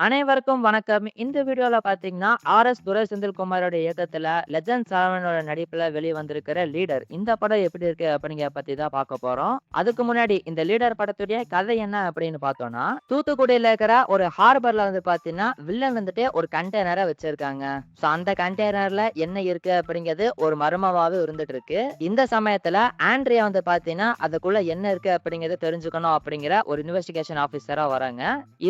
அனைவருக்கும் வணக்கம். இந்த வீடியோல பார்த்தீங்கன்னா, ஆர்.எஸ். துரை செந்தில்குமாரோட இயக்கத்துல லெஜண்ட் சரவணனோட நடிப்புல வெளிவந்திருக்கிற லீடர். இந்த படம் எப்படி இருக்கு அப்படிங்கிறத பத்தி தான் பார்க்க போறோம். அதுக்கு முன்னாடி இந்த லீடர் படத்துடைய கதை என்ன அப்படின்னு பார்த்தோம்னா, தூத்துக்குடியில இருக்கிற ஒரு ஹார்பர்ல வந்து பார்த்தீங்கன்னா, வில்லன் வந்துட்டு ஒரு கண்டெய்னர வச்சிருக்காங்க. ஸோ அந்த கண்டெய்னர்ல என்ன இருக்கு அப்படிங்கிறது ஒரு மர்மமாவே இருந்துட்டு இருக்கு. இந்த சமயத்துல ஆண்ட்ரியா வந்து பார்த்தீங்கன்னா, அதுக்குள்ள என்ன இருக்கு அப்படிங்கிறத தெரிஞ்சுக்கணும் அப்படிங்கிற ஒரு இன்வெஸ்டிகேஷன் ஆஃபீஸரா வராங்க.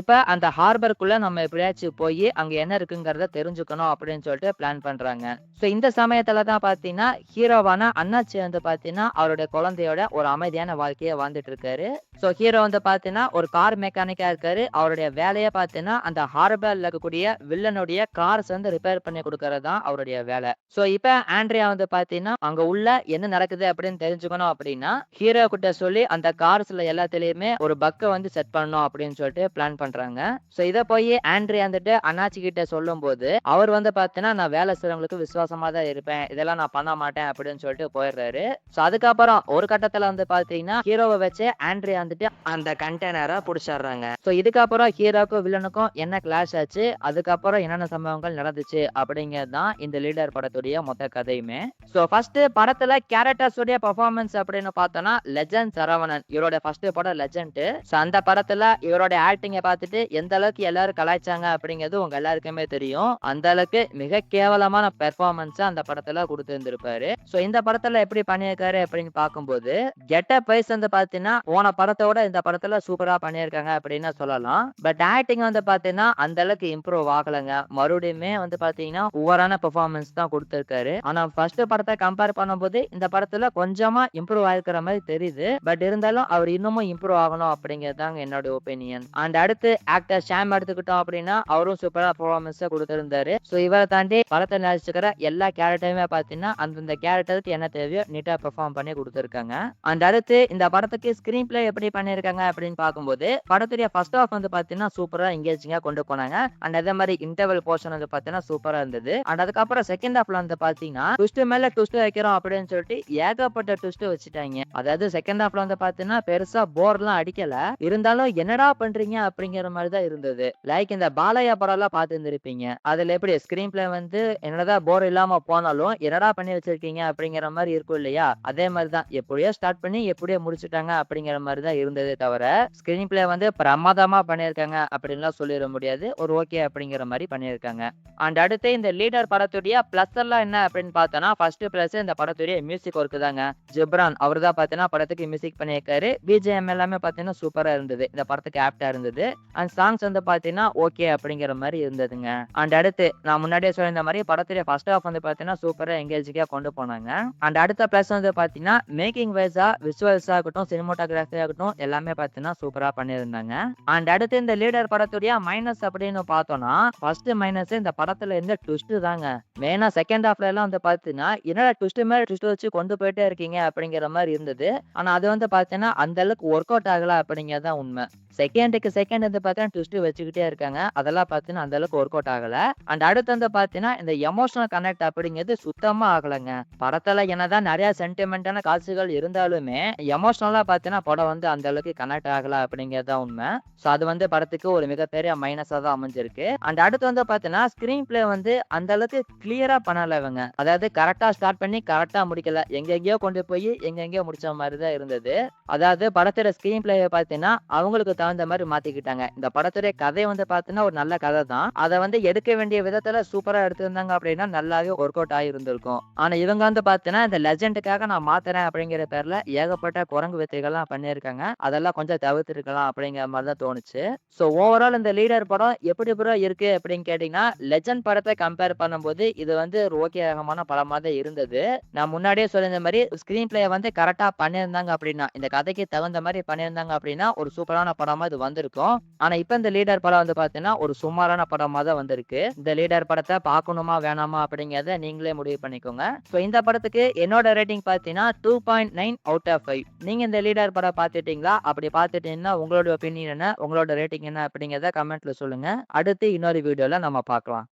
இப்ப அந்த ஹார்பர்க்குள்ள நம்ம எப்படியாச்சும் போயி அங்க என்ன இருக்குங்கிறத தெரிஞ்சுக்கணும் அப்படின்னு சொல்லிட்டு பிளான் பண்றாங்க. சோ இந்த சமயத்துல தான் பாத்தீங்கன்னா ஹீரோவான அண்ணாச்சி வந்து பாத்தீங்கன்னா அவருடைய குழந்தையோட ஒரு அமைதியான வாழ்க்கைய வாழ்ந்துட்டு இருக்காரு. சோ ஹீரோ வந்து பாத்தீங்கன்னா ஒரு கார் மெக்கானிக்கா இருக்காரு. அவருடைய வேலையே பாத்தீங்கன்னா அந்த ஹார்பர்ல இருக்கக்கூடிய வில்லனுடைய கார்ஸ் வந்து ரிப்பேர் பண்ணி கொடுக்கறது தான் அவருடைய வேலை. சோ இப்ப ஆண்ட்ரியா வந்து பாத்தீங்கன்னா அங்க உள்ள என்ன நடக்குது அப்படின்னு தெரிஞ்சுக்கணும் அப்படின்னா ஹீரோ கிட்ட சொல்லி அந்த கார்ஸ்ல எல்லாத்துலயுமே ஒரு பக்க வந்து செட் பண்ணணும் அப்படின்னு சொல்லிட்டு பிளான் பண்றாங்க. சோ இத போய் ஆண்ட்ரியா வந்துட்டு அண்ணாச்சி கிட்ட சொல்லும்போது அவர் வந்து பாத்தீங்கன்னா நான் வேலை செய்றவங்களுக்கு விசுவாசமா தான் இருப்பேன், இதெல்லாம் நான் பண்ண மாட்டேன் அப்படின்னு சொல்லிட்டு போயிடுறாரு. சோ அதுக்கப்புறம் ஒரு கட்டத்துல வந்து பாத்தீங்கன்னா ஹீரோவை வச்சு ஆண்ட்ரியா வந்துட்டு அந்த கண்டெய்னரை புடிச்சிடுறாங்க. சோ இதுக்கப்புறம் ஹீரோக்கும் வில்லனுக்கும் என்ன கிளாஷ் ஆச்சு, அதுக்கப்புறம் என்னென்ன சம்பவங்கள் நடந்துச்சு அப்படிங்கிறது தான் இந்த லீடர் படத்துடைய மொத்த கதையுமே. சோ ஃபர்ஸ்ட் படத்துல கேரக்டர்ஸ் உடைய பெர்ஃபார்மன்ஸ் அப்படின்னு பார்த்தோம்னா லெஜண்ட் சரவணன் இவரோட ஃபர்ஸ்ட் படம் லெஜண்ட். சோ அந்த படத்துல இவரோட ஆக்டிங்க பார்த்துட்டு எந்த அளவுக்கு எல்லாரும் கலாய்ச்சாங்க அப்படிங்கிறது உங்க எல்லாருக்குமே தெரியும். அந்த அளவுக்கு மிக கேவலமான பெர்ஃபார்மன்ஸ் அந்த படத்துல கொடுத்திருந்திருப்பாரு. சோ இந்த படத்துல எப்படி பண்ணியிருக்காரு அப்படின்னு பார்க்கும்போது கெட்டப் வைஸ் வந்து பாத்தீங்கன்னா போன படத்தோட இந்த படத்துல சூப்பரா பண்ணியிருக்காங்க அப்படின்னு சொல்லலாம். பட் ஆக்டிங் வந்து பாத்தீங்கன்னா அந்த அளவுக்கு இம்ப்ரூவ் ஆகலைங்க. மறுபடியுமே வந்து பாத்தீங்கன்னா ஓவரான பெர்ஃபார்மன்ஸ் தான் கொடுத்திருக்காரு. ஆனா ஃபர்ஸ்ட் படத்தை கம்பேர் பண்ணும்போது இந்த படத்துல கொஞ்சமா இம்ப்ரூவ் ஆயிருக்கிற மாதிரி தெரியுது. பட் இருந்தாலும் அவர் இன்னமும் இம்ப்ரூவ் ஆகணும் அப்படிங்கிறது தாங்க என்னோட ஒப்பீனியன். அண்ட் அடுத்து ஆக்டர் ஷாம் எடுத்துக்கிட்டோம் அப்படின்னா அவரும் சூப்பரா பெர்ஃபார்மன்ஸ் கொடுத்திருந்தாரு. சோ இவரை தாண்டி படத்தை நடிச்சிருக்கிற எல்லா கேரக்டருமே பாத்தீங்கன்னா அந்தந்த கேரக்டருக்கு என்ன தேவையோ நீட்டா பெர்ஃபார்ம் பண்ணி கொடுத்திருக்காங்க. அண்ட் அடுத்து இந்த படத்துக்கு ஸ்கிரீன் பிளே எப்படி பண்ணிருக்காங்க அப்படின்னு பார்க்கும்போது படத்துடைய ஃபர்ஸ்ட் ஹாஃப் வந்து பாத்தீங்கன்னா சூப்பரா எங்கேஜிங்கா கொண்டு போனாங்க. அண்ட் அதே மாதிரி இன்டர்வல் போர்ஷன் வந்து பாத்தீங்கன்னா சூப்பரா இருந்தது. அண்ட் அதுக்கப்புறம் செகண்ட் ஹாஃப்ல வந்து பாத்தீங்கன்னா ட்விஸ்ட் மேல ட்விஸ்ட் வைக்கிறோம் அப்படின்னு சொல்லிட்டு ஏகப்பட்ட ட்விஸ்ட் வச்சுட்டாங்க. அதாவது செகண்ட் ஹாஃப்ல வந்து பாத்தீங்கன்னா பெருசா போர்லாம் அடிக்கல, இருந்தாலும் என்னடா பண்றீங்க அப்படிங்கிற மாதிரி தான் இருந்தது. லைக் இந்த பாலையா படம் எல்லாம் பார்த்து இருந்திருப்பீங்க. அதுல எப்படி ஸ்கிரீன் பிளே வந்து என்னதான் போர் இல்லாம போனாலும் என்னடா பண்ணி வச்சிருக்கீங்க அப்படிங்கிற மாதிரி இருக்கும் இல்லையா, அதே மாதிரி தான் எப்படியோ ஸ்டார்ட் பண்ணி எப்படியோ முடிச்சுட்டாங்க அப்படிங்கிற மாதிரி தான் இருந்ததே தவிர ஸ்கிரீன் பிளே வந்து பிரமாதமா பண்ணியிருக்காங்க அப்படின்லாம் சொல்லிட முடியாது. ஒரு ஓகே அப்படிங்கிற மாதிரி பண்ணியிருக்காங்க. அண்ட் அடுத்து இந்த லீடர் படத்துடைய பிளஸ் எல்லாம் என்ன அப்படின்னு பார்த்தோம்னா ஃபர்ஸ்ட் பிளஸ் இந்த படத்துடைய மியூசிக் ஒர்க் தாங்க. ஜிப்ரான் அவர் தான் பார்த்தீங்கன்னா படத்துக்கு மியூசிக் பண்ணியிருக்காரு. பிஜிஎம் எல்லாமே பார்த்தீங்கன்னா சூப்பரா இருந்தது, இந்த படத்துக்கு ஆப்டா இருந்தது. அண்ட் சாங்ஸ் வந்து பார்த்தீங்கன்னா ஓகே அப்படிங்கிற மாதிரி இருந்ததுங்க. அண்ட் அடுத்து நான் முன்னாடியே சொல்லியிருந்த மாதிரி படத்துடைய ஃபர்ஸ்ட் ஹாஃப் வந்து பார்த்தீங்கன்னா சூப்பரா எங்கேஜிங்கா கொண்டு போனாங்க. அண்ட் அடுத்த பிளஸ் வந்து பார்த்தீங்கன்னா மேக்கிங் வைஸா விசுவல்ஸா இருக்கட்டும் சினிமோட்டோகிராஃபியா இருக்கட்டும் எல்லாமே பார்த்தீங்கன்னா சூப்பரா பண்ணியிருந்தாங்க. அண்ட் அடுத்து இந்த லீடர் படத்துடைய மைனஸ் அப்படின்னு பார்த்தோம்னா ஃபர்ஸ்ட் மைனஸ் இந்த படத்துல இருந்த ட்விஸ்ட் தாங்க. மெயினா செகண்ட் ஹாஃப்ல எல்லாம் வந்து பார்த்தீங்கன்னா என்னடா ட்விஸ்ட் மேல ட்விஸ்ட் வச்சு கொண்டு போயிட்டே இருக்கீங்க அப்படிங்கிற மாதிரி இருந்தது. ஆனா அது வந்து பார்த்தீங்கன்னா அந்த அளவுக்கு ஒர்க் அவுட் ஆகல அப்படிங்கிறது தான் உண்மை. செகண்டுக்கு செகண்ட் வந்து பார்த்தீங்கன்னா ட்விஸ்ட் வச்சுக்கிட்டே இருக்காங்க. அதெல்லாம் பார்த்தீங்கன்னா அந்த அளவுக்கு ஒர்க் அவுட் ஆகல. அண்ட் அடுத்து வந்து பார்த்தீங்கன்னா இந்த எமோஷனல் கனெக்ட் அப்படிங்கிறது சுத்தமா ஆகலைங்க. படத்துல என்னதான் நிறைய சென்டிமெண்டான காட்சிகள் இருந்தாலுமே எமோஷனலா பார்த்தீங்கன்னா படம் வந்து அந்த அளவுக்கு கனெக்ட் ஆகல அப்படிங்கிறது தான் உண்மை. ஸோ அது வந்து படத்துக்கு ஒரு மிகப்பெரிய மைனஸா தான் அமைஞ்சிருக்கு. அண்ட் அடுத்து வந்து பார்த்தீங்கன்னா ஸ்கிரீன் பிளே வந்து அந்த அளவுக்கு கிளியரா பண்ணல இவங்க. அதாவது கரெக்டா ஸ்டார்ட் பண்ணி கரெக்டா முடிக்கல, எங்கெங்கேயோ கொண்டு போய் எங்கெங்கேயோ முடிச்ச மாதிரி தான் இருந்தது. அதாவது படத்தோட ஸ்கிரீன் பிளேயை பார்த்தீங்கன்னா அவங்களுக்கு தகுந்த மாதிரி மாத்திக்கிட்டாங்க. இந்த படத்துடைய கதை வந்து பார்த்தீங்கன்னா ஒரு நல்ல கதை தான். அதை வந்து எடுக்க வேண்டிய விதத்துல சூப்பரா எடுத்திருந்தாங்க அப்படின்னா நல்லாவே ஒர்க் அவுட் ஆகியிருந்திருக்கும். ஆனா இவங்க வந்து பார்த்தீங்கன்னா இந்த லெஜெண்டுக்காக நான் மாத்துறேன் அப்படிங்கிற பேர்ல ஏகப்பட்ட குரங்கு வித்தைகள்லாம் பண்ணியிருக்காங்க. அதெல்லாம் கொஞ்சம் தவிர்த்திருக்கலாம் அப்படிங்கிற மாதிரி தான் தோணுச்சு. ஸோ ஓவரால் இந்த லீடர் படம் எப்படி ப்ரோ இருக்கு அப்படின்னு கேட்டீங்கன்னா லெஜண்ட் படத்தை கம்பேர் பண்ணும்போது இது வந்து ஒரு ஓகே ரகமான படமா தான் இருந்தது. நான் முன்னாடியே சொல்லியிருந்த மாதிரி ஸ்கிரீன் பிளே வந்து கரெக்டா பண்ணியிருந்தாங்க அப்படின்னா இந்த கதைக்கு தகுந்த மாதிரி பண்ணியிருந்தாங்க அப்படின்னா ஒரு சூப்பரான படமா இது வந்திருக்கும். ஆனா இப்ப இந்த லீடர் படம் வந்து பாத்தீங்கன்னா ஒரு சுமாரான படமா தான் வந்திருக்கு. இந்த லீடர் படத்தை பார்க்கணுமா வேணாமா அப்படிங்கறத நீங்களே முடிவு பண்ணிக்கோங்க. சோ இந்த படத்துக்கு என்னோட ரேட்டிங் பாத்தீங்கன்னா 2.9 அவுட் ஆஃப் 5. நீங்க இந்த லீடர் படம் பாத்துட்டீங்களா? அப்படி பாத்துட்டீங்கன்னா உங்களோட ஒப்பீனியன் என்ன, உங்களோட ரேட்டிங் என்ன அப்படிங்கறத கமெண்ட்ல சொல்லுங்க. அடுத்து இன்னொரு வீடியோல நம்ம பார்க்கலாம்.